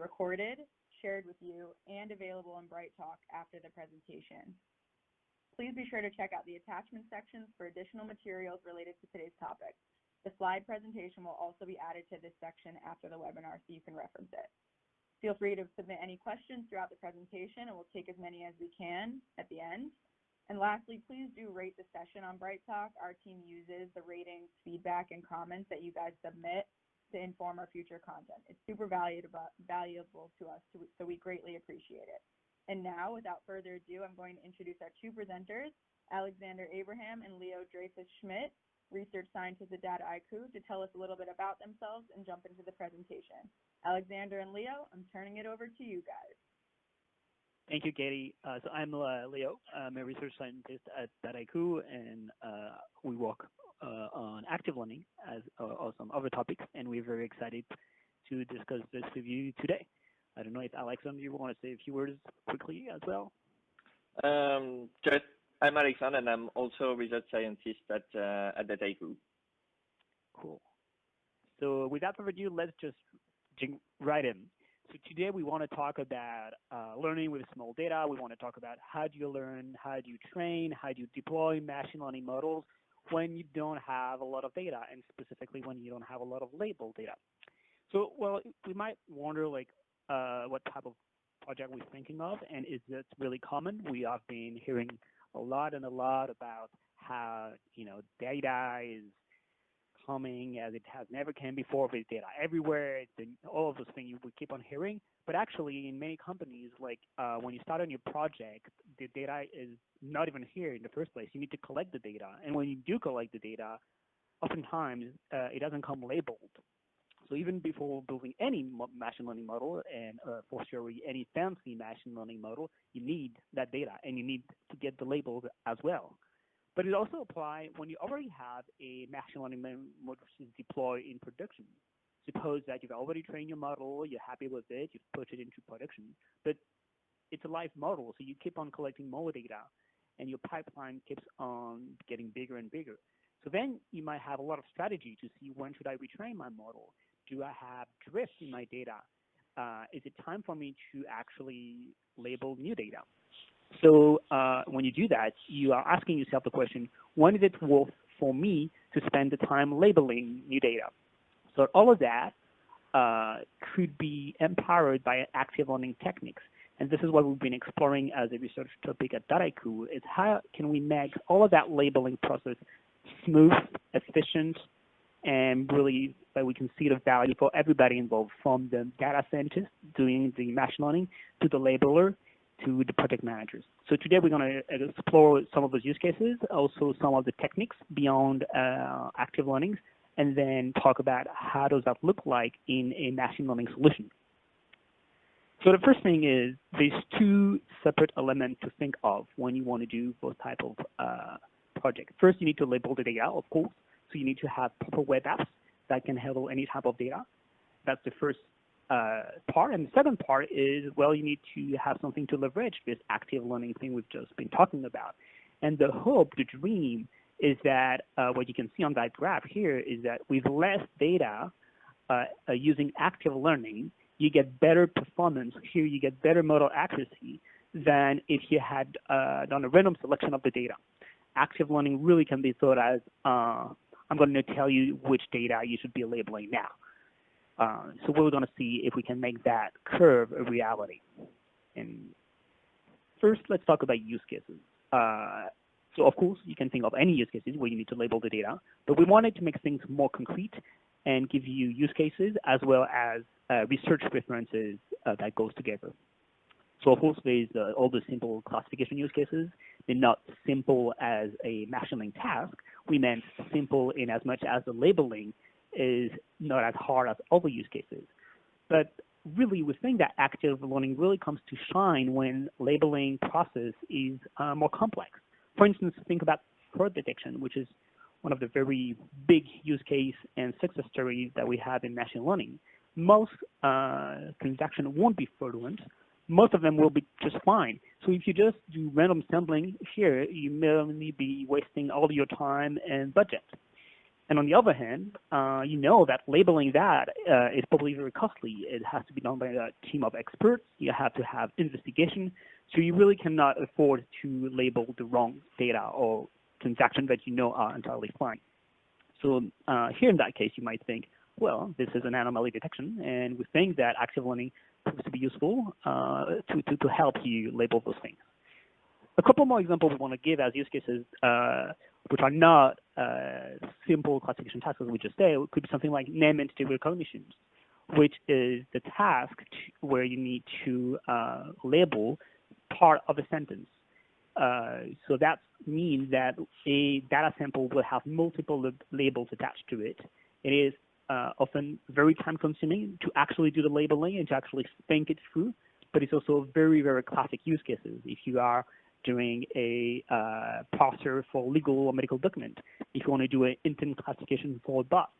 recorded, shared with you, and available in BrightTalk after the presentation. Please be sure to check out the attachment sections for additional materials related to today's topic. The slide presentation will also be added to this section after the webinar so you can reference it. Feel free to submit any questions throughout the presentation, and we'll take as many as we can at the end. And lastly, please do rate the session on BrightTalk. Our team uses the ratings, feedback, and comments that you guys submit to inform our future content. It's super valuable to us, so we greatly appreciate it. And now, without further ado, I'm going to introduce our two presenters, Alexander Abraham and Leo Dreyfus-Schmidt, research scientists at Dataiku, to tell us a little bit about themselves and jump into the presentation. Alexander and Leo, I'm turning it over to you guys. Thank you, Katie. So I'm Leo. I'm a research scientist at Dataiku, and we work on active learning as or some other topics, and we're very excited to discuss this with you today. I don't know if Alexander, you want to say a few words quickly as well? I'm Alexander, and I'm also a research scientist at Dataiku. Cool. So without further ado, let's just jump right in. So today we want to talk about learning with small data. We want to talk about how do you learn, how do you train, how do you deploy machine learning models when you don't have a lot of data, and specifically when you don't have a lot of labeled data. So, well, we might wonder like what type of project we're thinking of, and is it really common? We have been hearing a lot about how, data is coming as it has never came before, with data everywhere, all of those things we keep on hearing. But actually, in many companies, like when you start a new project, the data is not even here in the first place. You need to collect the data. And when you do collect the data, oftentimes it doesn't come labeled. So even before building any machine learning model, and for sure any fancy machine learning model, you need that data, and you need to get the labels as well. But it also applies when you already have a machine learning model deployed in production. Suppose that you've already trained your model, you're happy with it, you've put it into production, but it's a live model, so you keep on collecting more data, and your pipeline keeps on getting bigger and bigger. So then you might have a lot of strategy to see, when should I retrain my model? Do I have drift in my data? Is it time for me to actually label new data? So when you do that, you are asking yourself the question, when is it worth for me to spend the time labeling new data? So all of that could be empowered by active learning techniques. And this is what we've been exploring as a research topic at Dataiku, is how can we make all of that labeling process smooth, efficient, and really that we can see the value for everybody involved, from the data scientist doing the machine learning to the labeler to the project managers. So today we're going to explore some of those use cases, also some of the techniques beyond active learning, and then talk about how does that look like in a machine learning solution. So the first thing is there's two separate elements to think of when you want to do those type of projects. First, you need to label the data, of course. So you need to have proper web apps that can handle any type of data. That's the first part. And the second part is, well, you need to have something to leverage this active learning thing we've just been talking about. And the hope, the dream, is that what you can see on that graph here is that with less data using active learning, you get better performance. Here you get better model accuracy than if you had done a random selection of the data. Active learning really can be thought as, I'm going to tell you which data you should be labeling now. So we're going to see if we can make that curve a reality. And first, let's talk about use cases. So of course, you can think of any use cases where you need to label the data, but we wanted to make things more concrete and give you use cases as well as research references that goes together. So of course, there's all the simple classification use cases. They're not simple as a machine learning task. We meant simple in as much as the labeling is not as hard as other use cases. But really, we think that active learning really comes to shine when labeling process is more complex. For instance, think about fraud detection, which is one of the very big use case and success stories that we have in machine learning. Most transactions won't be fraudulent. Most of them will be just fine. So if you just do random sampling here, you may only be wasting all your time and budget. And on the other hand, you know that labeling that is probably very costly. It has to be done by a team of experts. You have to have investigation. So you really cannot afford to label the wrong data or transactions that you know are entirely fine. So here in that case, you might think, well, this is an anomaly detection, and we think that active learning proves to be useful to help you label those things. A couple more examples we want to give as use cases, which are not simple classification tasks, as we just said. It could be something like name entity recognition, which is the task where you need to label part of a sentence. So that means that a data sample will have multiple labels attached to it. It is often very time-consuming to actually do the labeling and to actually think it through, but it's also very, very classic use cases. If you are doing a parser for legal or medical document, if you want to do an intent classification for a bot,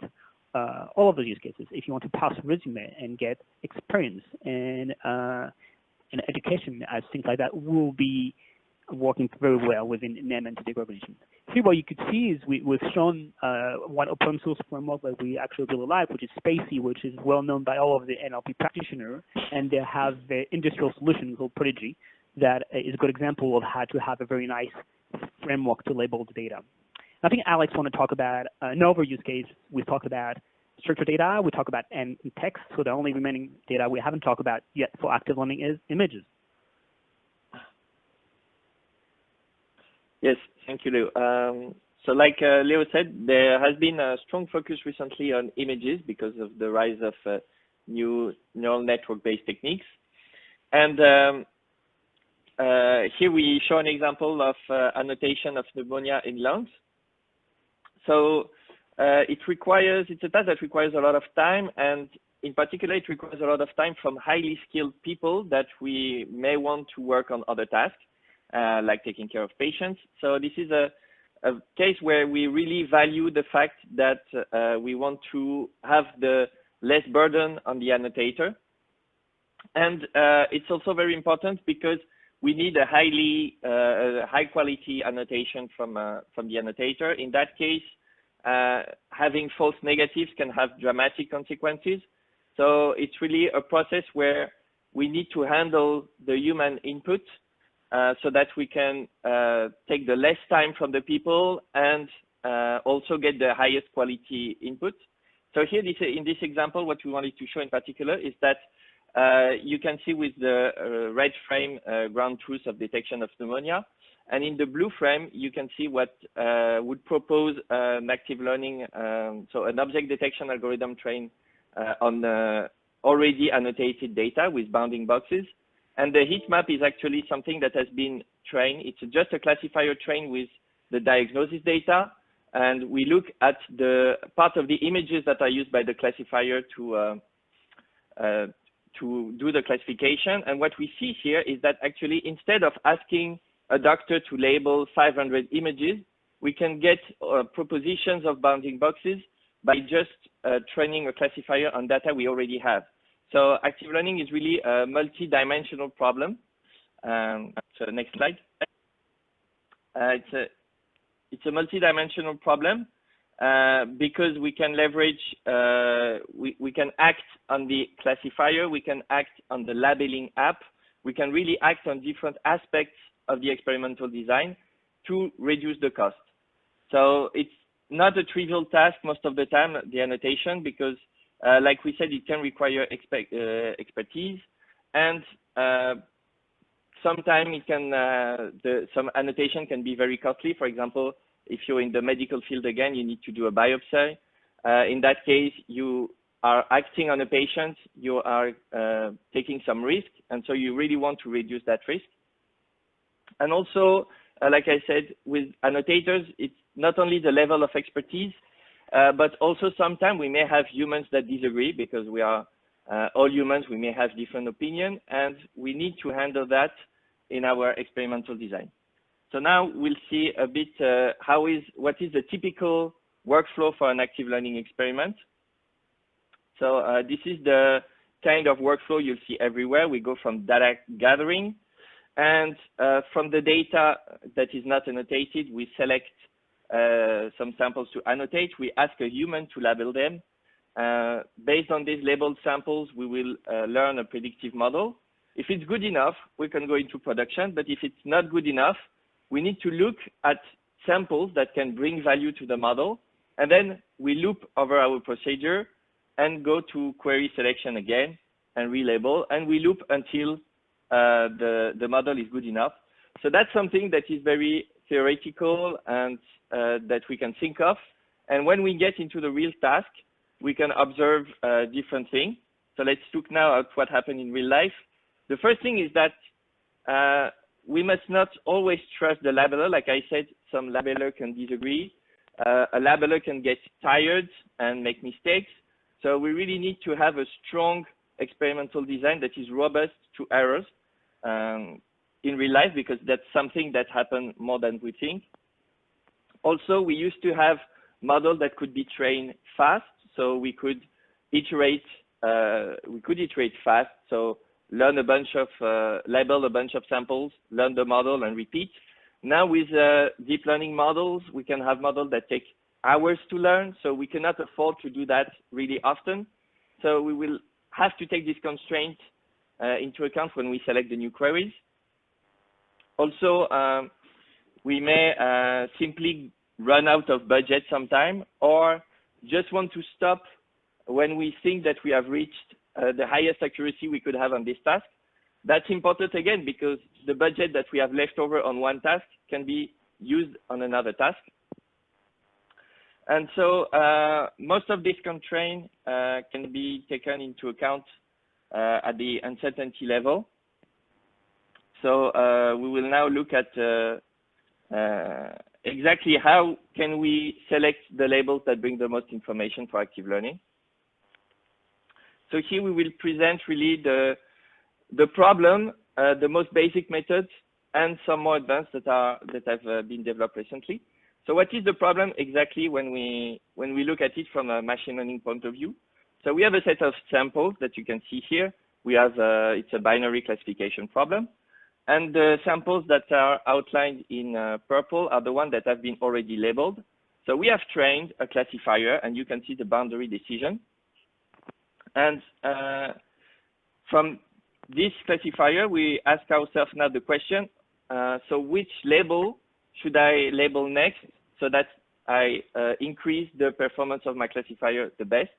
all of those use cases. If you want to parse resume and get experience and education as things like that, will be working very well within name entity recognition. Here, what you could see is we've shown one open source framework that we actually really like, which is spaCy, which is well known by all of the NLP practitioners, and they have the industrial solution called Prodigy that is a good example of how to have a very nice framework to label the data. I think Alex want to talk about another use case. We talked about structured data, we talk about and text, so the only remaining data we haven't talked about yet for active learning is images. Yes, thank you, Leo. So like Leo said, there has been a strong focus recently on images because of the rise of new neural network-based techniques. And here we show an example of annotation of pneumonia in lungs. So it's a task that requires a lot of time, and in particular, it requires a lot of time from highly skilled people that we may want to work on other tasks. Like taking care of patients. So this is a case where we really value the fact that we want to have the less burden on the annotator. And it's also very important because we need a high quality annotation from the annotator. In that case, having false negatives can have dramatic consequences. So it's really a process where we need to handle the human input so that we can take the less time from the people and also get the highest quality input. So here, in this example, what we wanted to show in particular is that you can see with the red frame ground truth of detection of pneumonia. And in the blue frame, you can see what would propose an active learning, so an object detection algorithm trained on already annotated data with bounding boxes. And the heat map is actually something that has been trained. It's just a classifier trained with the diagnosis data. And we look at the part of the images that are used by the classifier to do the classification. And what we see here is that actually, instead of asking a doctor to label 500 images, we can get propositions of bounding boxes by just training a classifier on data we already have. So active learning is really a multi-dimensional problem. So next slide. It's a multi-dimensional problem because we can leverage, we can act on the classifier, we can act on the labeling app, we can really act on different aspects of the experimental design to reduce the cost. So it's not a trivial task most of the time, the annotation, because like we said, it can require expertise, and sometimes it can, some annotation can be very costly. For example, if you're in the medical field again, you need to do a biopsy. In that case, you are acting on a patient, you are taking some risk, and so you really want to reduce that risk. And also, like I said, with annotators, it's not only the level of expertise, but also sometimes we may have humans that disagree because we are all humans, we may have different opinions, and we need to handle that in our experimental design. So now we'll see a bit what is the typical workflow for an active learning experiment. So this is the kind of workflow you'll see everywhere. We go from data gathering, and from the data that is not annotated, we select some samples to annotate. We ask a human to label them. Based on these labeled samples, we will learn a predictive model. If it's good enough, we can go into production, but if it's not good enough, we need to look at samples that can bring value to the model, and then we loop over our procedure and go to query selection again and relabel, and we loop until the model is good enough. So that's something that is very theoretical and that we can think of. And when we get into the real task, we can observe different things. So let's look now at what happened in real life. The first thing is that we must not always trust the labeler. Like I said, some labeler can disagree. A labeler can get tired and make mistakes. So we really need to have a strong experimental design that is robust to errors in real life, because that's something that happens more than we think. Also, we used to have models that could be trained fast, so we could iterate fast. So learn a bunch of, label a bunch of samples, learn the model and repeat. Now with deep learning models, we can have models that take hours to learn, so we cannot afford to do that really often. So we will have to take this constraint into account when we select the new queries. Also, we may simply run out of budget sometime, or just want to stop when we think that we have reached the highest accuracy we could have on this task. That's important again, because the budget that we have left over on one task can be used on another task. And so most of these constraints can be taken into account at the uncertainty level. So we will now look at exactly how can we select the labels that bring the most information for active learning. So here we will present really the problem, the most basic methods, and some more advanced that have been developed recently. So what is the problem exactly when we look at it from a machine learning point of view? So we have a set of samples that you can see here. We have it's a binary classification problem. And the samples that are outlined in purple are the ones that have been already labeled. So we have trained a classifier, and you can see the boundary decision. And from this classifier, we ask ourselves now the question, so which label should I label next so that I increase the performance of my classifier the best?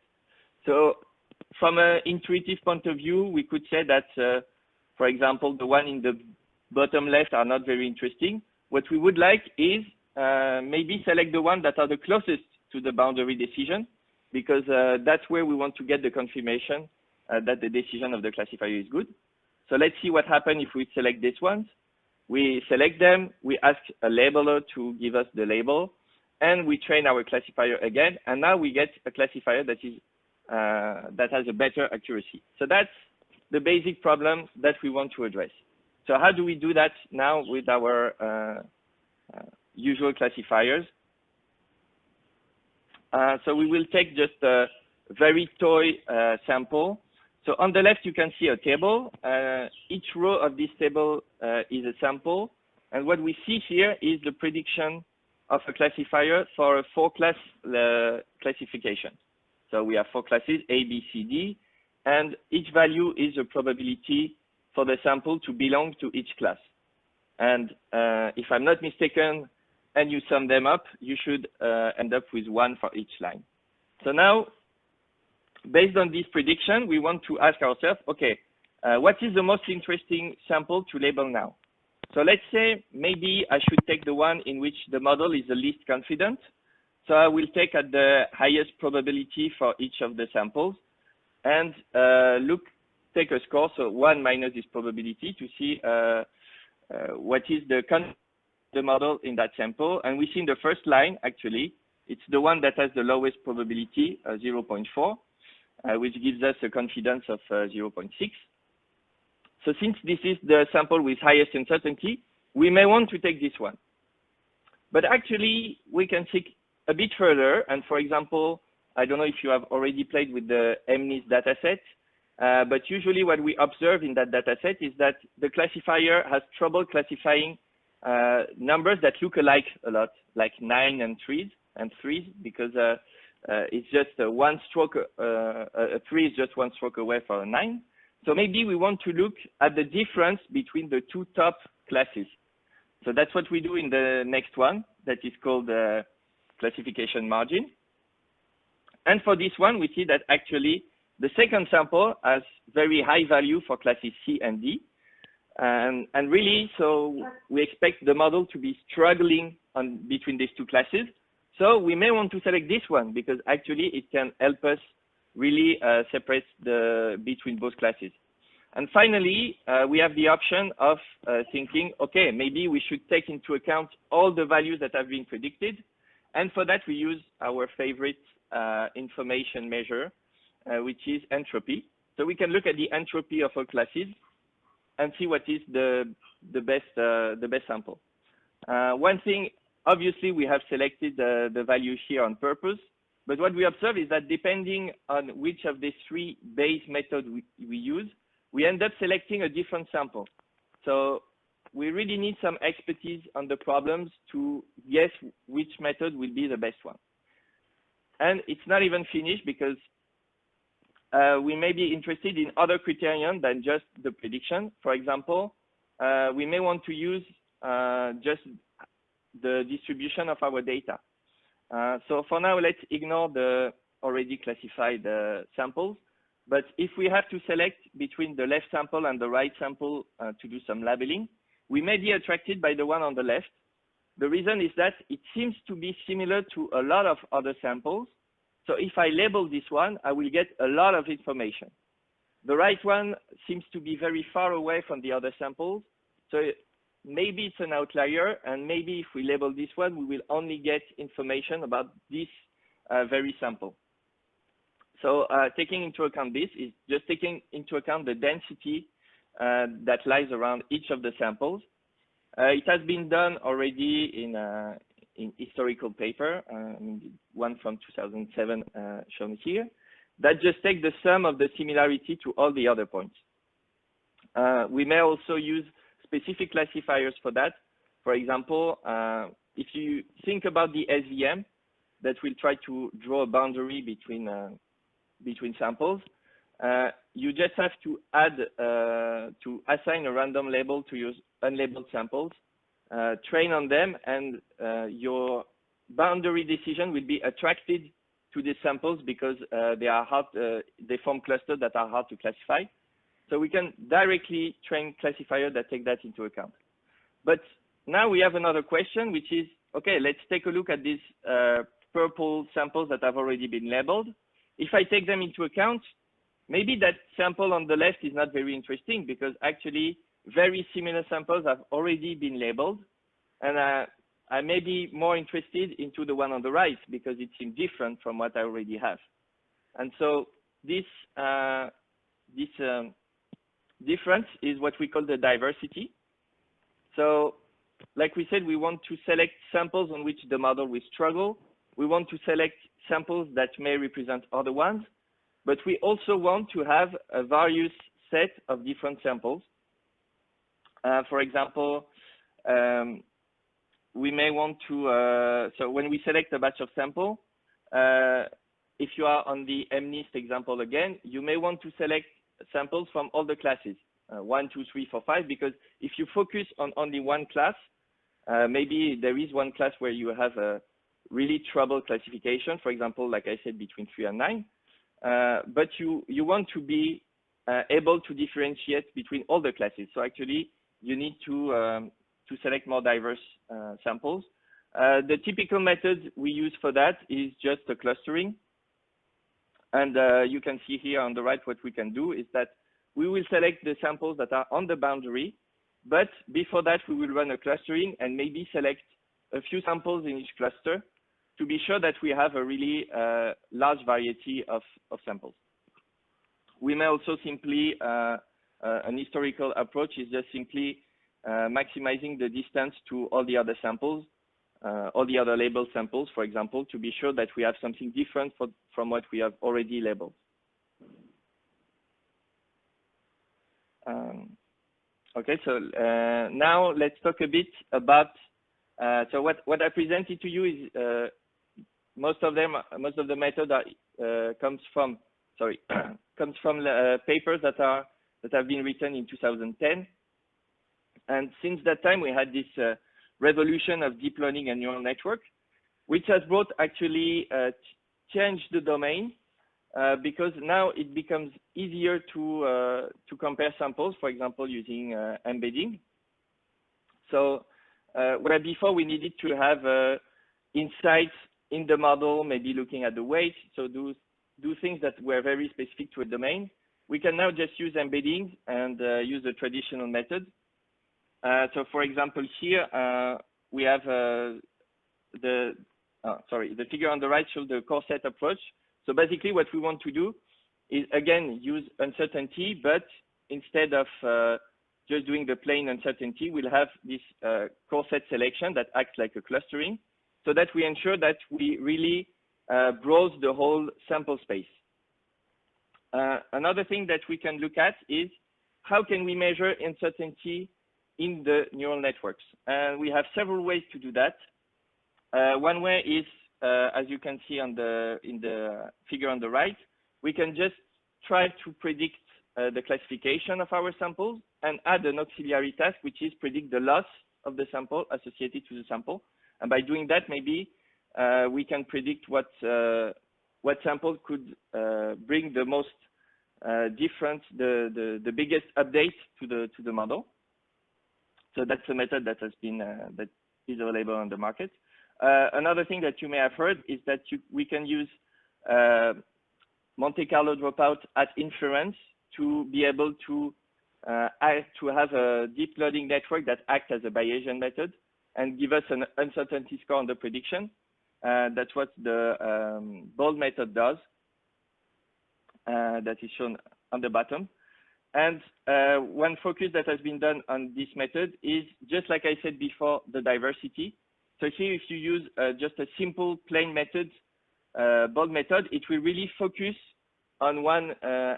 So from an intuitive point of view, we could say that for example, the one in the bottom left are not very interesting. What we would like is maybe select the ones that are the closest to the boundary decision, because that's where we want to get the confirmation that the decision of the classifier is good. So let's see what happens if we select these ones. We select them, we ask a labeler to give us the label, and we train our classifier again, and now we get a classifier that is that has a better accuracy. So that's the basic problem that we want to address. So how do we do that now with our usual classifiers? So we will take just a very toy sample. So on the left, you can see a table. Each row of this table is a sample. And what we see here is the prediction of a classifier for a 4-class classification. So we have 4 classes, A, B, C, D, and each value is a probability for the sample to belong to each class. And if I'm not mistaken, and you sum them up, you should end up with 1 for each line. So now, based on this prediction, we want to ask ourselves, okay, what is the most interesting sample to label now? So let's say maybe I should take the one in which the model is the least confident. So I will take at the highest probability for each of the samples and take a score, so 1 minus this probability, to see what is the model in that sample. And we see in the first line, actually, it's the one that has the lowest probability, 0.4, which gives us a confidence of 0.6. So since this is the sample with highest uncertainty, we may want to take this one. But actually, we can seek a bit further. And for example, I don't know if you have already played with the MNIST dataset, but usually what we observe in that dataset is that the classifier has trouble classifying numbers that look alike a lot. like 9 and 3s because it's just one stroke. A 3 is just one stroke away from a 9. So maybe we want to look at the difference between the two top classes. So that's what we do in the next one that is called classification margin. And for this one, we see that actually the second sample has very high value for classes C and D. And really, so we expect the model to be struggling between these two classes. So we may want to select this one because actually it can help us really separate between both classes. And finally, we have the option of thinking, okay, maybe we should take into account all the values that have been predicted. And for that, we use our favorite information measure, which is entropy. So we can look at the entropy of our classes and see what is the best sample. One thing, obviously, we have selected the value here on purpose. But what we observe is that depending on which of these three Bayes methods we use, we end up selecting a different sample. So we really need some expertise on the problems to guess which method will be the best one. And it's not even finished because we may be interested in other criterion than just the prediction. For example, we may want to use just the distribution of our data. So for now, let's ignore the already classified samples. But if we have to select between the left sample and the right sample to do some labeling, we may be attracted by the one on the left. The reason is that it seems to be similar to a lot of other samples. So if I label this one, I will get a lot of information. The right one seems to be very far away from the other samples. So maybe it's an outlier, and maybe if we label this one, we will only get information about this very sample. So taking into account this is just taking into account the density that lies around each of the samples. It has been done already in historical paper, one from 2007 shown here, that just take the sum of the similarity to all the other points. We may also use specific classifiers for that. For example, if you think about the SVM that will try to draw a boundary between samples, you just have to add to assign a random label to your unlabeled samples, train on them, and your boundary decision will be attracted to the samples because they are hard, they form clusters that are hard to classify. So we can directly train classifiers that take that into account. But now we have another question, which is, okay, let's take a look at these purple samples that have already been labeled. If I take them into account, maybe that sample on the left is not very interesting because actually very similar samples have already been labeled. And I may be more interested into the one on the right because it seems different from what I already have. And so this difference is what we call the diversity. So like we said, we want to select samples on which the model will struggle. We want to select samples that may represent other ones, but we also want to have a various set of different samples. For example, we may want to, so when we select a batch of sample, if you are on the MNIST example again, you may want to select samples from all the classes, 1, 2, 3, 4, 5, because if you focus on only one class, maybe there is one class where you have a really trouble classification, for example, like I said, between 3 and 9, but you want to be able to differentiate between all the classes. So actually, you need to select more diverse samples. The typical method we use for that is just a clustering. And you can see here on the right what we can do is that we will select the samples that are on the boundary, but before that we will run a clustering and maybe select a few samples in each cluster to be sure that we have a really large variety of samples. We may also simply, an historical approach is just simply maximizing the distance to all the other samples, all the other labeled samples, for example, to be sure that we have something different from what we have already labeled. Okay, so now let's talk a bit about So what I presented to you is most of the method comes from papers that have been written in 2010. And since that time, we had this revolution of deep learning and neural network, which has brought actually changed the domain because now it becomes easier to compare samples, for example, using embedding. So where before we needed to have insights in the model, maybe looking at the weight, so do things that were very specific to a domain, we can now just use embedding and use the traditional method. So for example, here we have the figure on the right shows the core set approach. So basically what we want to do is again use uncertainty, but instead of just doing the plain uncertainty, we'll have this core set selection that acts like a clustering, so that we ensure that we really browse the whole sample space. Another thing that we can look at is how can we measure uncertainty in the neural networks? And we have several ways to do that. One way is, as you can see in the figure on the right, we can just try to predict the classification of our samples and add an auxiliary task, which is predict the loss of the sample associated to the sample. And by doing that, maybe we can predict what sample could bring the most the biggest update to the model. So that's a method that has been that is available on the market. Another thing that you may have heard is that we can use Monte Carlo dropout at inference to be able to have a deep learning network that acts as a Bayesian method and give us an uncertainty score on the prediction. That's what the BOLD method does. That is shown on the bottom. And one focus that has been done on this method is, just like I said before, the diversity. So here, if you use just a simple plain method, BOLD method, it will really focus on one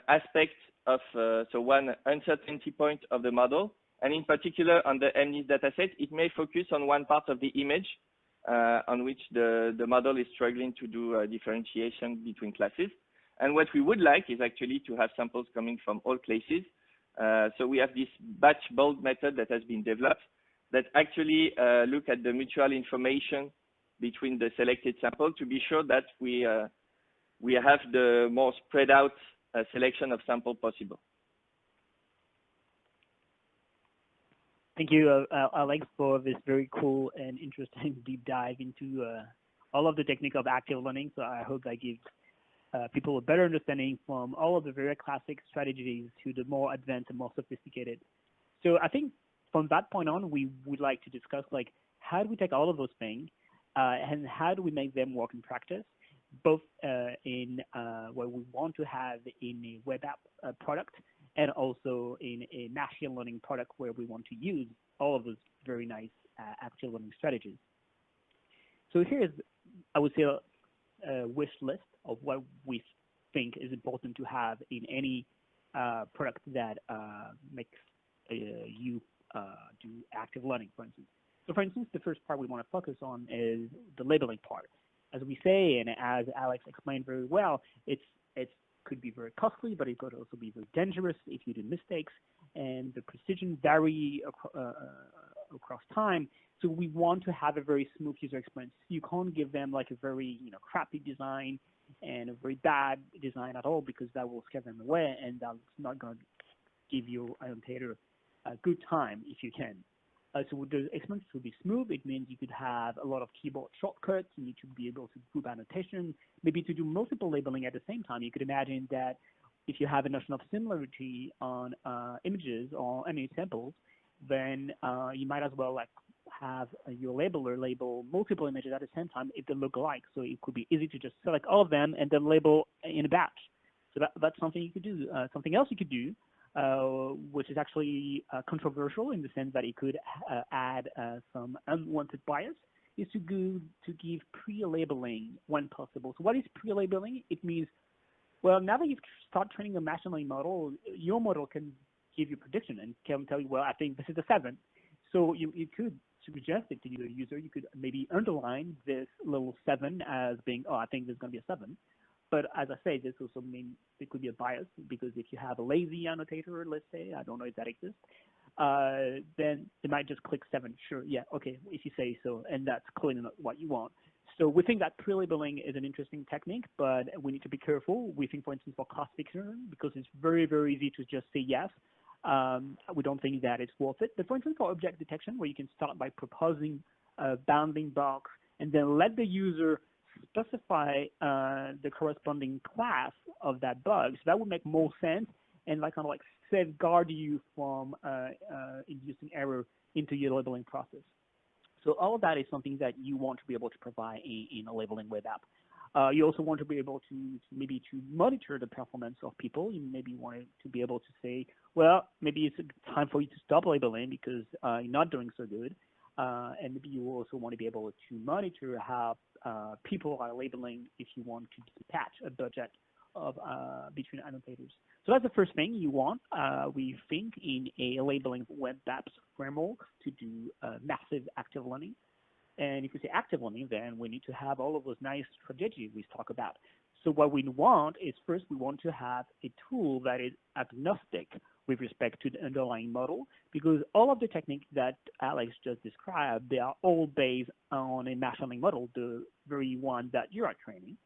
aspect of, so one uncertainty point of the model. And in particular, on the MNIST dataset, it may focus on one part of the image on which the model is struggling to do differentiation between classes. And what we would like is actually to have samples coming from all places. So we have this batch BOLD method that has been developed that actually look at the mutual information between the selected sample to be sure that we have the more spread out selection of sample possible. Thank you, Alex, for this very cool and interesting deep dive into all of the technique of active learning. So I hope that gives people a better understanding from all of the very classic strategies to the more advanced and more sophisticated. So I think from that point on, we would like to discuss like how do we take all of those things and how do we make them work in practice, both in what we want to have in a web app product and also in a machine learning product where we want to use all of those very nice active learning strategies. So here is, I would say, a wish list of what we think is important to have in any product that makes you do active learning, for instance. So for instance, the first part we want to focus on is the labeling part. As we say, and as Alex explained very well, it could be very costly, but it could also be very dangerous if you do mistakes, and the precision vary across time. So we want to have a very smooth user experience. You can't give them like a very crappy design and a very bad design at all, because that will scare them away, and that's not going to give you annotator a good time if you can. So the experience will be smooth. It means you could have a lot of keyboard shortcuts. You need to be able to group annotation, maybe to do multiple labeling at the same time. You could imagine that if you have a notion of similarity on images or any samples, then you might as well like have your labeler label multiple images at the same time if they look alike. So it could be easy to just select all of them and then label in a batch. So that's something you could do. Something else you could do, which is actually controversial in the sense that it could add some unwanted bias, is to give pre-labeling when possible. So what is pre-labeling? It means, well, now that you've started training a machine learning model, your model can give you prediction and can tell you, well, I think this is a 7. So you could suggest it to your user. You could maybe underline this little 7 as being, oh, I think there's going to be a 7. But as I say, this also means there could be a bias, because if you have a lazy annotator, let's say, I don't know if that exists, then they might just click 7. Sure, yeah, okay, if you say so, and that's clearly not what you want. So we think that pre-labeling is an interesting technique, but we need to be careful. We think, for instance, for classification, because it's very, very easy to just say yes, we don't think that it's worth it. But for instance, for object detection, where you can start by proposing a bounding box and then let the user specify the corresponding class of that bug, so that would make more sense and kind of safeguard you from inducing error into your labeling process. So all of that is something that you want to be able to provide in a labeling web app. You also want to be able to maybe monitor the performance of people. You maybe want to be able to say, well, maybe it's time for you to stop labeling because you're not doing so good. And maybe you also want to be able to monitor how people are labeling if you want to dispatch a budget of between annotators. So that's the first thing you want, we think, in a labeling web apps framework to do massive active learning. And if we say active learning, then we need to have all of those nice strategies we talk about. So what we want is, first, we want to have a tool that is agnostic with respect to the underlying model, because all of the techniques that Alex just described, they are all based on a machine learning model, the very one that you are training.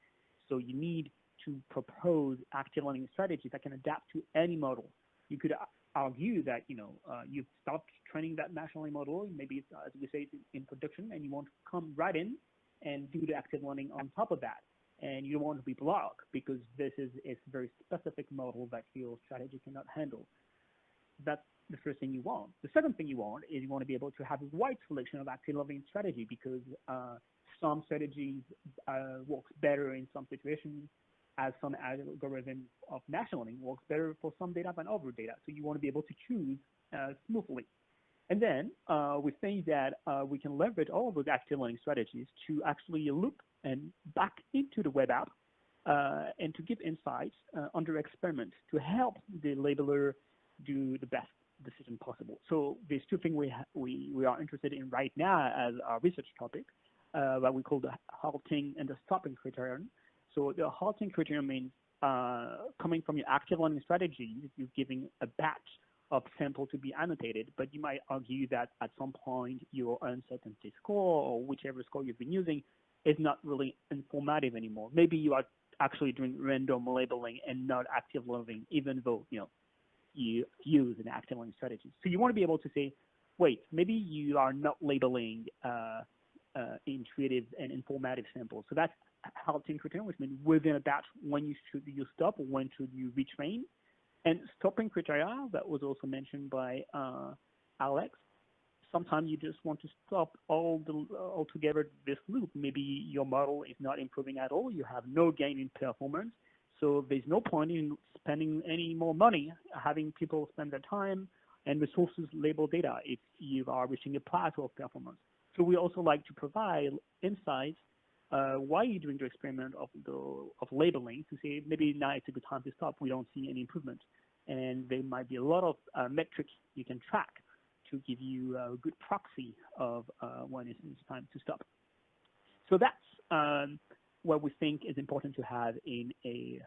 So you need to propose active learning strategies that can adapt to any model. You could argue that you've stopped training that machine learning model, maybe it's, as we say, in production, and you want to come right in and do the active learning on top of that. And you don't want to be blocked because this is a very specific model that your strategy cannot handle. That's the first thing you want. The second thing you want is you want to be able to have a wide selection of active learning strategy, because some strategies works better in some situations, as some algorithm of machine learning works better for some data than other data. So you want to be able to choose smoothly. And then we think that we can leverage all of those active learning strategies to actually loop and back into the web app and to give insights under experiment to help the labeler do the best decision possible. So there's two things we are interested in right now as our research topic, what we call the halting and the stopping criterion. So the halting criterion means coming from your active learning strategy, you're giving a batch of sample to be annotated, but you might argue that at some point your uncertainty score or whichever score you've been using is not really informative anymore. Maybe you are actually doing random labeling and not active learning, even though you use an active learning strategy. So you want to be able to say, wait, maybe you are not labeling intuitive and informative samples. So that's halting criterion, which means within a batch, when should you stop or when should you retrain. And stopping criteria, that was also mentioned by Alex. Sometimes you just want to stop altogether this loop. Maybe your model is not improving at all. You have no gain in performance. So there's no point in spending any more money, having people spend their time and resources label data if you are reaching a plateau of performance. So we also like to provide insights while you're doing the experiment of labeling to say maybe now it's a good time to stop. We don't see any improvement. And there might be a lot of metrics you can track to give you a good proxy of when it's time to stop. So that's what we think is important to have in a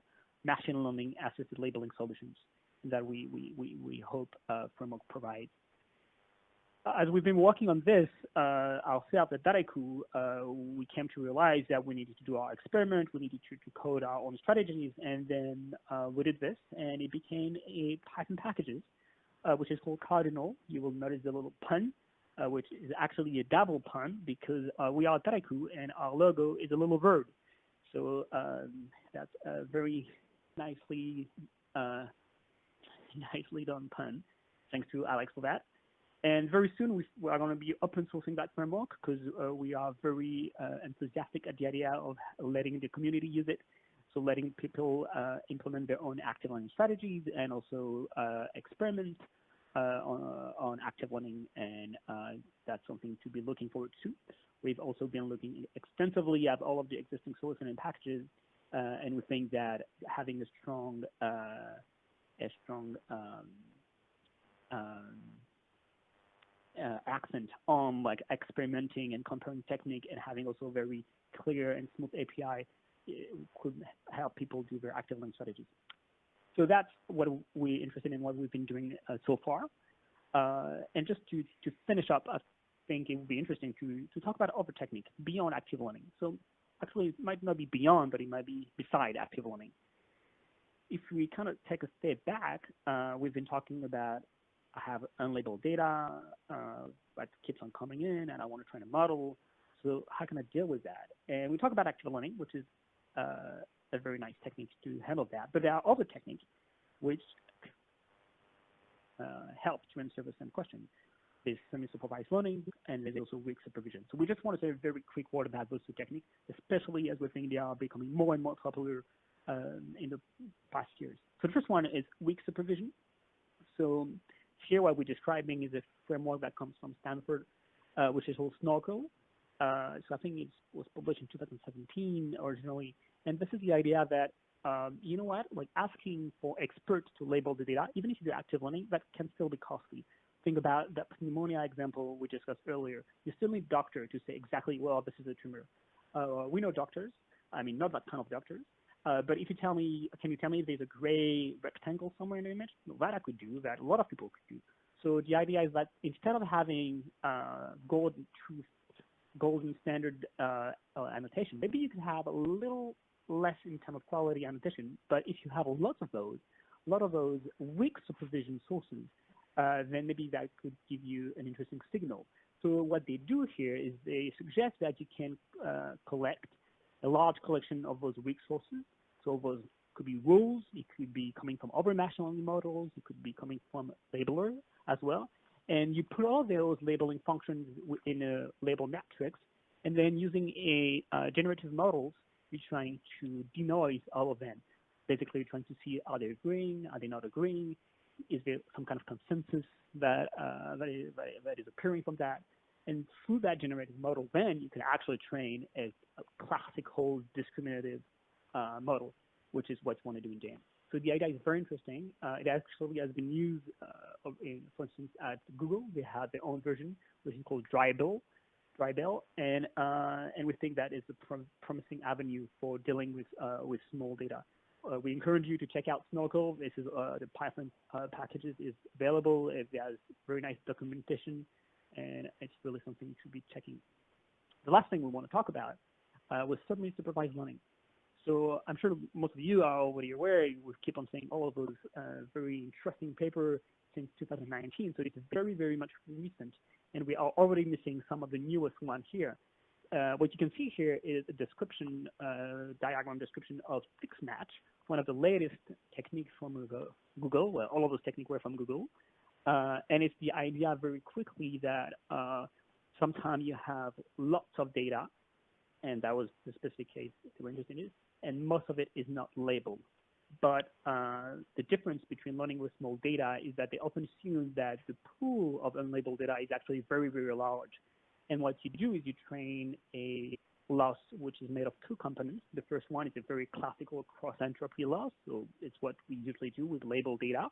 machine learning assisted labeling solutions that we hope Framework provides. As we've been working on this ourselves at Dataiku, we came to realize that we needed to do our experiment, we needed to code our own strategies, and then we did this, and it became a Python packages, which is called Cardinal. You will notice the little pun, which is actually a double pun because we are Dataiku, and our logo is a little bird. So that's a very nicely done pun. Thanks to Alex for that. And very soon we are going to be open sourcing that framework because we are very enthusiastic at the idea of letting the community use it. So letting people implement their own active learning strategies and also experiment on active learning. And that's something to be looking forward to. We've also been looking extensively at all of the existing solutions and packages. And we think that having a strong accent on like experimenting and comparing technique and having also very clear and smooth API could help people do their active learning strategies. So that's what we're interested in, what we've been doing so far. And just to finish up, I think it would be interesting to talk about other techniques beyond active learning. So actually, it might not be beyond, but it might be beside active learning. If we kind of take a step back, we've been talking about I have unlabeled data that keeps on coming in, and I want to train a model. So how can I deal with that? And we talk about active learning, which is a very nice technique to handle that. But there are other techniques which help to answer the same question. There's semi-supervised learning, and there's also weak supervision. So we just want to say a very quick word about those two techniques, especially as we think they are becoming more and more popular in the past years. So the first one is weak supervision. So here what we're describing is a framework that comes from Stanford, which is called Snorkel. So I think it was published in 2017 originally. And this is the idea that, you know what, like asking for experts to label the data, even if you do active learning, that can still be costly. Think about that pneumonia example we discussed earlier. You still need a doctor to say exactly, well, this is a tumor. We know doctors, I mean, not that kind of doctors. But if you tell me, can you tell me if there's a gray rectangle somewhere in the image? Well, that I could do, that a lot of people could do. So the idea is that instead of having golden standard annotation, maybe you could have a little less in terms of quality annotation. But if you have a lot of those weak supervision sources, then maybe that could give you an interesting signal. So what they do here is they suggest that you can collect a large collection of those weak sources. So those could be rules, it could be coming from other machine learning models, it could be coming from labeler as well. And you put all those labeling functions in a label matrix, and then using a generative models, you're trying to denoise all of them. Basically, you're trying to see, are they agreeing, are they not agreeing? Is there some kind of consensus that is appearing from that? And through that generative model, then you can actually train a classical discriminative model, which is what you want to do in JAM. So the idea is very interesting. It actually has been used, for instance, at Google. They have their own version, which is called Drybell, and we think that is a promising avenue for dealing with small data. We encourage you to check out Snorkel. This is the Python packages is available. It has very nice documentation, and it's really something you should be checking. The last thing we want to talk about was semi-supervised learning. So I'm sure most of you are already aware. We keep on saying all of those very interesting papers since 2019. So it's very, very much recent, and we are already missing some of the newest ones here. What you can see here is a description, diagram description of FixMatch, one of the latest techniques from Google. Well, all of those techniques were from Google. And it's the idea very quickly that sometimes you have lots of data, and that was the specific case that we're interested in, and most of it is not labeled. But the difference between learning with small data is that they often assume that the pool of unlabeled data is actually very, very large. And what you do is you train a loss which is made of two components. The first one is a very classical cross-entropy loss. So it's what we usually do with labeled data.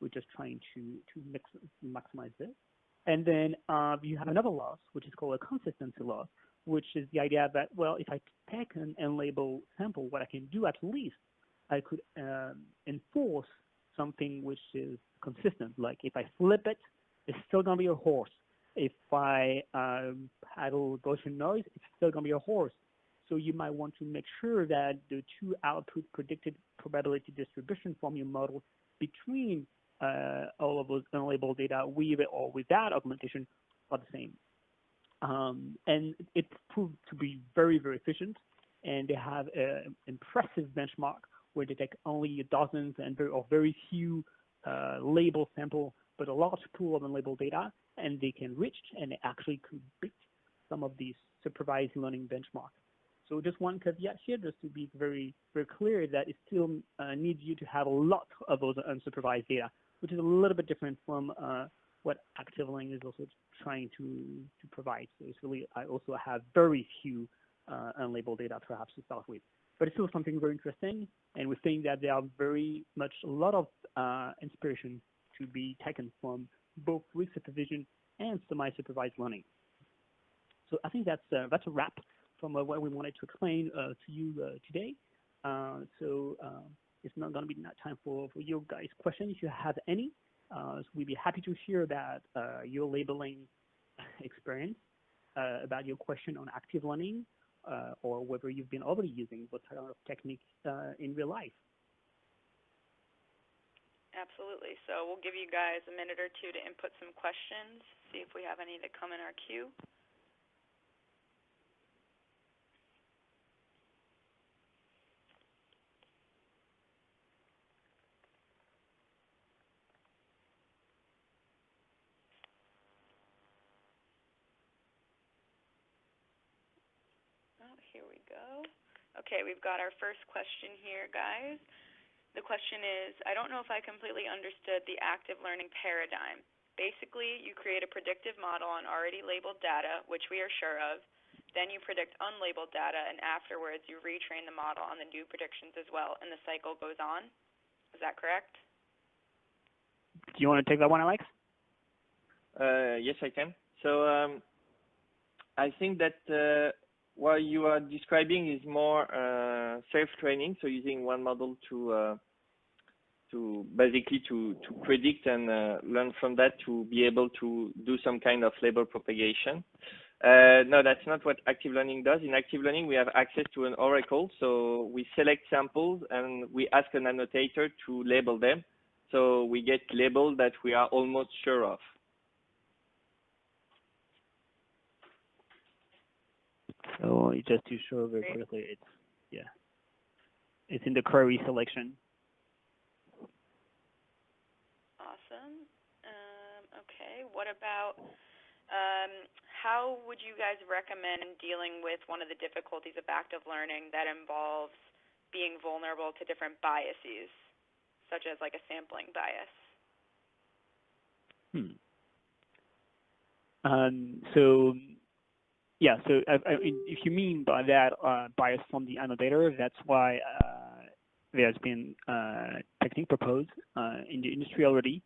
We're just trying to maximize this. And then you have another loss, which is called a consistency loss, which is the idea that, well, if I take an unlabeled sample, what I can do at least, I could enforce something which is consistent. Like if I flip it, it's still going to be a horse. If I paddle Gaussian noise, it's still going to be a horse. So you might want to make sure that the two output predicted probability distribution from your model between all of those unlabeled data with or without augmentation are the same. And it proved to be very, very efficient. And they have an impressive benchmark where they take only dozens and very few label sample, but a large pool of unlabeled data, and they can reach and they actually could beat some of these supervised learning benchmarks. So just one caveat here, just to be very, very clear, that it still needs you to have a lot of those unsupervised data, which is a little bit different from what active learning is also trying to provide. So it's really, I also have very few unlabeled data perhaps to start with. But it's still something very interesting, and we think that there are very much a lot of inspiration to be taken from both with supervision and semi-supervised learning. So I think that's a wrap from what we wanted to explain to you today. So it's not going to be time for your guys' questions if you have any. So we'd be happy to hear about your labeling experience, about your question on active learning, or whether you've been already using what kind of technique in real life. Absolutely. So we'll give you guys a minute or two to input some questions, see if we have any that come in our queue. Oh, here we go. Okay, we've got our first question here, guys. The question is, I don't know if I completely understood the active learning paradigm. Basically, you create a predictive model on already labeled data, which we are sure of. Then you predict unlabeled data, and afterwards you retrain the model on the new predictions as well, and the cycle goes on. Is that correct? Do you want to take that one, Alex? Yes, I can. So I think that what you are describing is more self-training, so using one model to basically to predict and learn from that to be able to do some kind of label propagation. No, that's not what active learning does. In active learning, we have access to an oracle, so we select samples and we ask an annotator to label them. So we get labels that we are almost sure of. So just to show very quickly, it's in the query selection. Awesome. Okay, what about how would you guys recommend dealing with one of the difficulties of active learning that involves being vulnerable to different biases, such as like a sampling bias? So if you mean by that bias from the annotator, that's why there's been a technique proposed in the industry already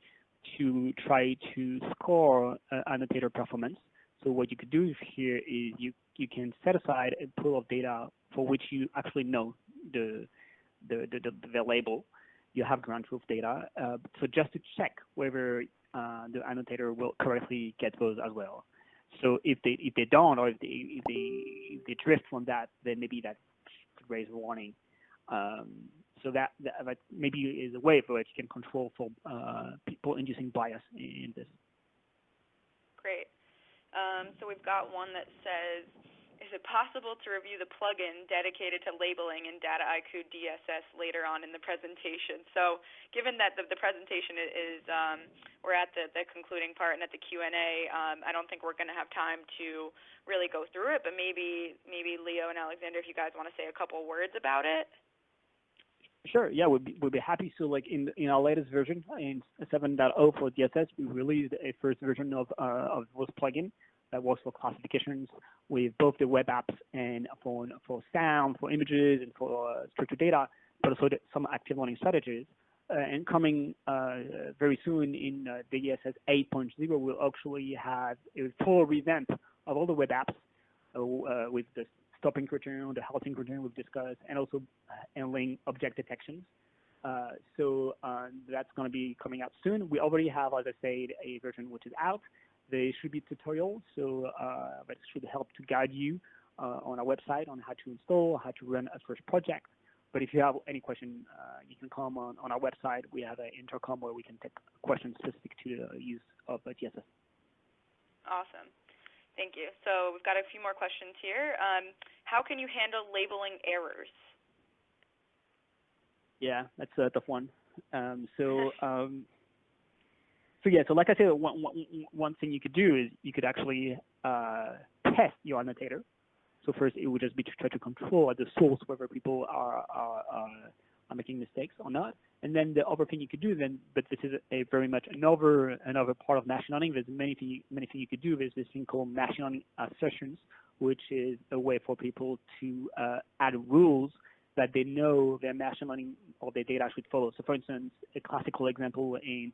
to try to score annotator performance. So what you could do here is you can set aside a pool of data for which you actually know the label. You have ground truth data. So just to check whether the annotator will correctly get those as well. So if they don't, or if they drift from that, then maybe that could raise a warning. So that maybe is a way for which you can control for people inducing bias in this. Great. So we've got one that says, is it possible to review the plugin dedicated to labeling in Dataiku DSS later on in the presentation? So given that the presentation is, we're at the concluding part and at the Q&A, I don't think we're going to have time to really go through it, but maybe Leo and Alexander, if you guys want to say a couple words about it. Sure. Yeah, we'd be happy. So, like in our latest version, in 7.0 for DSS, we released a first version of this plugin that works for classifications with both the web apps and for sound, for images, and for structured data, but also some active learning strategies. And coming very soon in DSS 8.0, we'll actually have a full revamp of all the web apps with the stopping criterion, the halting criterion we've discussed, and also handling object detections. So that's going to be coming out soon. We already have, as I said, a version which is out. There should be tutorials, so that should help to guide you on our website on how to install, how to run a first project. But if you have any question, you can come on our website. We have an intercom where we can take questions specific to the use of DSS. Awesome. Thank you. So we've got a few more questions here. How can you handle labeling errors? Yeah, that's a tough one. So like I said, one thing you could do is you could actually test your annotator. So first, it would just be to try to control at the source whether people are making mistakes or not. And then the other thing you could do then, but this is a very much another part of machine learning. There's many things you could do. There's this thing called machine learning assertions, which is a way for people to add rules that they know their machine learning or their data should follow. So for instance, a classical example in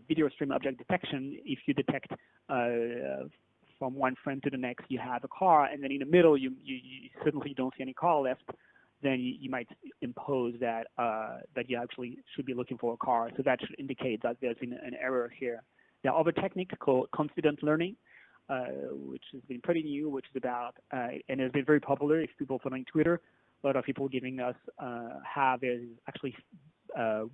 video stream object detection, if you detect from one frame to the next you have a car, and then in the middle you suddenly don't see any car left, then you might impose that that you actually should be looking for a car. So that should indicate that there's been an error here. There are other techniques called confident learning, which has been pretty new, which is about, and has been very popular if people following Twitter. A lot of people giving us there's actually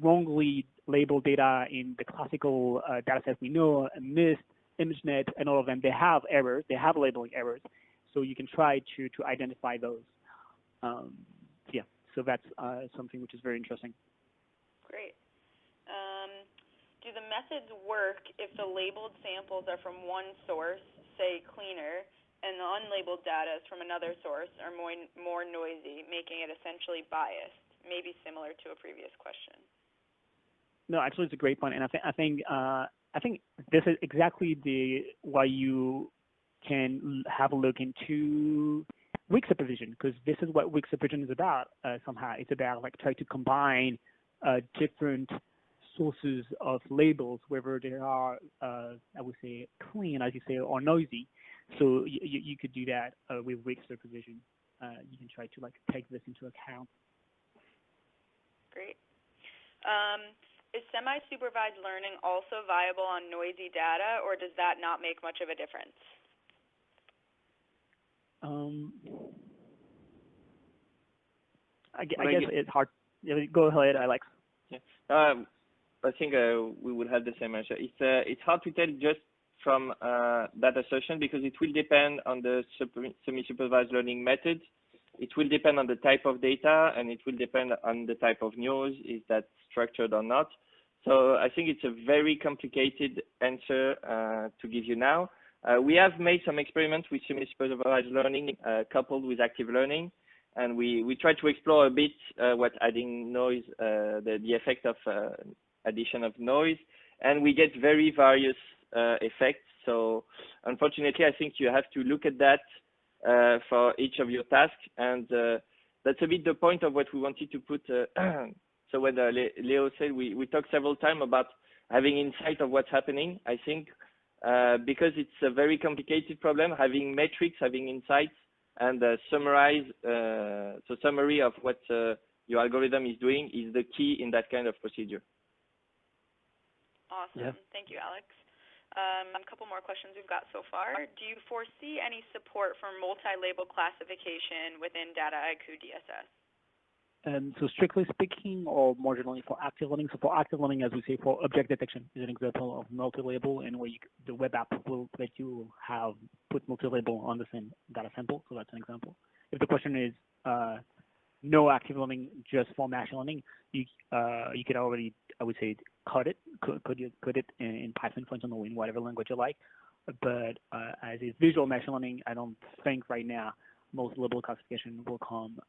wrongly labeled data in the classical data sets we know, MNIST, ImageNet, and all of them. They have errors, they have labeling errors. So you can try to identify those. Yeah, so that's something which is very interesting. Great. Do the methods work if the labeled samples are from one source, say cleaner, and the unlabeled data is from another source or more noisy, making it essentially biased, maybe similar to a previous question? No, actually, it's a great point, and I think this is exactly why you can have a look into weak supervision, because this is what weak supervision is about. Somehow, it's about like trying to combine different sources of labels, whether they are, I would say, clean, as you say, or noisy. So you could do that with weak supervision. You can try to like take this into account. Great. Is semi-supervised learning also viable on noisy data, or does that not make much of a difference? I guess it's hard. Go ahead, Alex. Yeah. I think we would have the same answer. It's hard to tell just from that assertion because it will depend on the semi-supervised learning method. It will depend on the type of data, and it will depend on the type of news, is that structured or not. So I think it's a very complicated answer to give you now. We have made some experiments with semi-supervised learning coupled with active learning, and we try to explore a bit what adding noise, the effect of addition of noise, and we get very various effects. So unfortunately, I think you have to look at that for each of your tasks, and that's a bit the point of what we wanted to put. So when Leo said we talked several times about having insight of what's happening, I think because it's a very complicated problem, having metrics, having insights, and summary of what your algorithm is doing is the key in that kind of procedure. Awesome. Yeah. Thank you, Alex. A couple more questions we've got so far. Do you foresee any support for multi-label classification within Dataiku DSS? So strictly speaking, or more generally for active learning. So for active learning, as we say, for object detection is an example of multi-label, and where the web app will let you put multi-label on the same data sample. So that's an example. If the question is no active learning, just for machine learning, you can already, I would say, code it in Python, for instance, or in whatever language you like. But as is visual machine learning, I don't think right now multi-label classification will come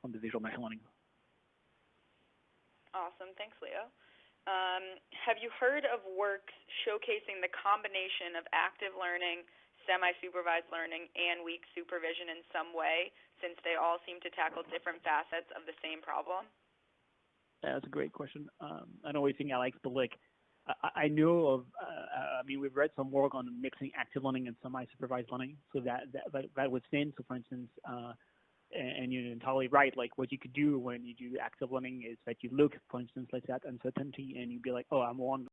from the visual machine learning. Awesome. Thanks, Leo. Have you heard of works showcasing the combination of active learning, semi-supervised learning, and weak supervision in some way, since they all seem to tackle different facets of the same problem? That's a great question. I know what you think, Alex, but like, I know of, I mean, we've read some work on mixing active learning and semi-supervised learning, so that was thin. So for instance, and you're entirely right, like what you could do when you do active learning is that you look, for instance, like that uncertainty, and you'd be like, oh, I'm